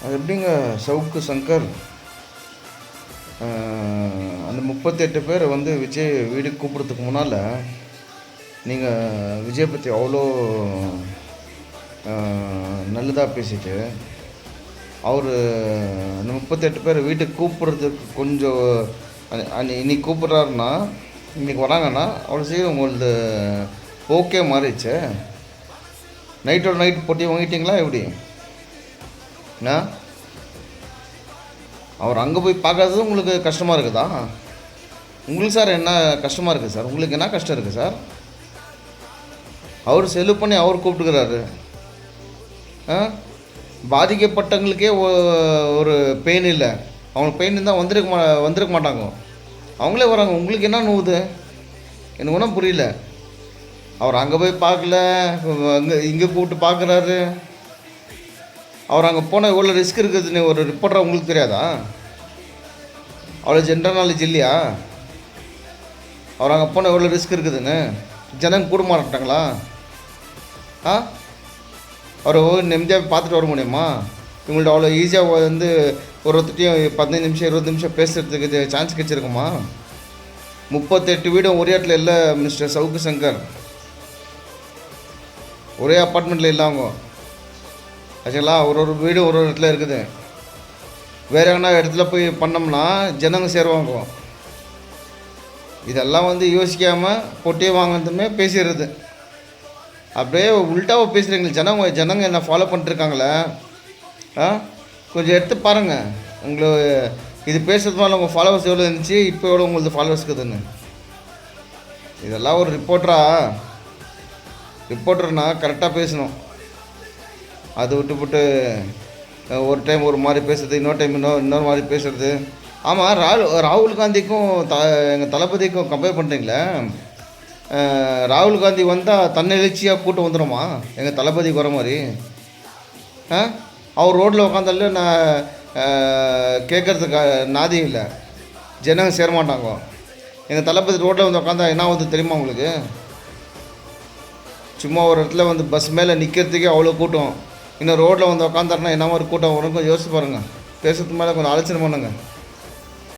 அது எப்படிங்க சவுக்கு சங்கர் அந்த 38 பேரை வந்து விஜய் வீட்டுக்கு கூப்பிட்றதுக்கு முன்னால் நீங்கள் விஜய் பற்றி அவ்வளோ நல்லதாக பேசிட்டு அவர் அந்த 38 பேர் வீட்டுக்கு கூப்பிட்றதுக்கு கொஞ்சம் இன்னைக்கு கூப்பிட்றாருன்னா இன்றைக்கி வராங்கன்னா அவ்வளோ சீக்கிரம் உங்களது ஓகே மாறிடுச்சு. நைட்டோட நைட் போட்டி வாங்கிட்டீங்களா எப்படி? அவர் அங்கே போய் பார்க்காதது உங்களுக்கு கஷ்டமாக இருக்குதா? உங்களுக்கு சார் என்ன கஷ்டமாக இருக்குது சார்? உங்களுக்கு என்ன கஷ்டம் இருக்குது சார்? அவர் செலவு பண்ணி அவர் கூப்பிட்டுக்கிறாரு. பாதிக்கப்பட்டவங்களுக்கே ஒரு பெயின் இல்லை. அவங்களுக்கு பெயின் இருந்தால் வந்திருக்க மாட்டாங்க. அவங்களே வராங்க. உங்களுக்கு என்ன நோவுது? எனக்கு ஒன்றும் புரியல. அவர் அங்கே போய் பார்க்கல, இங்கே கூப்பிட்டு பார்க்குறாரு. அவர் அங்கே போனால் எவ்வளோ ரிஸ்க் இருக்குதுன்னு ஒரு ரிப்போர்ட்டராக உங்களுக்கு தெரியாதா? அவ்வளோ ஜென்ரல் நாலேஜ் இல்லையா? அவர் அங்கே போனால் எவ்வளோ ரிஸ்க் இருக்குதுன்னு ஜனங்க கூட மாட்டாங்களா? அவர் நிம்மதியாக பார்த்துட்டு வர முடியுமா? இவங்கள்ட்ட அவ்வளோ ஈஸியாக வந்து ஒருத்தையும் 15 நிமிஷம் 20 நிமிஷம் பேசுகிறதுக்கு சான்ஸ் கிடச்சிருக்குமா? 38 வீடும் ஒரே இடத்துல இல்லை மிஸ்டர் சவுக்கு சங்கர். ஒரே அப்பார்ட்மெண்ட்டில் இல்லாங்க ஆக்சுவலா. ஒரு வீடு ஒரு இடத்துல இருக்குது. வேறு எங்கன்னா இடத்துல போய் பண்ணோம்னா ஜனங்க சேருவாங்க. இதெல்லாம் வந்து யோசிக்காமல் பொட்டியே வாங்கினதுமே பேசிடுறது. அப்படியே உள்டாவாக பேசுகிறீங்களே. ஜனங்க என்ன ஃபாலோ பண்ணிட்டுருக்காங்களே. கொஞ்சம் எடுத்து பாருங்கள். உங்களுக்கு இது பேசுறது மேலே உங்கள் ஃபாலோவர்ஸ் எவ்வளோ இருந்துச்சு, இப்போ எவ்வளோ உங்களுக்கு ஃபாலோவர்ஸ் இருக்குதுன்னு. இதெல்லாம் ஒரு ரிப்போர்ட்டர்னா கரெக்டாக பேசணும். அது விட்டுவிட்டு ஒரு டைம் ஒரு மாதிரி பேசுறது, இன்னொரு டைம் இன்னொரு மாதிரி பேசுகிறது. ஆமாம், ராகுல் காந்திக்கும் எங்கள் தளபதிக்கும் கம்பேர் பண்ணுறீங்களே. ராகுல் காந்தி வந்தால் தன்னெழுச்சியாக கூட்டம் வந்துடுமா எங்கள் தளபதிக்கு வர மாதிரி? அவர் ரோட்டில் உட்காந்தாலே நான் கேட்குறதுக்கு நாதியும் இல்லை. ஜனங்க சேரமாட்டாங்க. எங்கள் தளபதி ரோட்டில் வந்து உட்காந்தா என்ன வந்து தெரியுமா உங்களுக்கு? சும்மா ஒரு இடத்துல வந்து பஸ் மேலே நிற்கிறதுக்கே அவ்வளோ கூட்டம். இன்னும் ரோட்டில் வந்து உட்காந்தாருன்னா என்ன மாதிரி கூட்டம் வரும்? கொஞ்சம் யோசிச்சு பாருங்கள். பேசுறதுக்கு மேலே கொஞ்சம் ஆலோசனை பண்ணுங்கள்.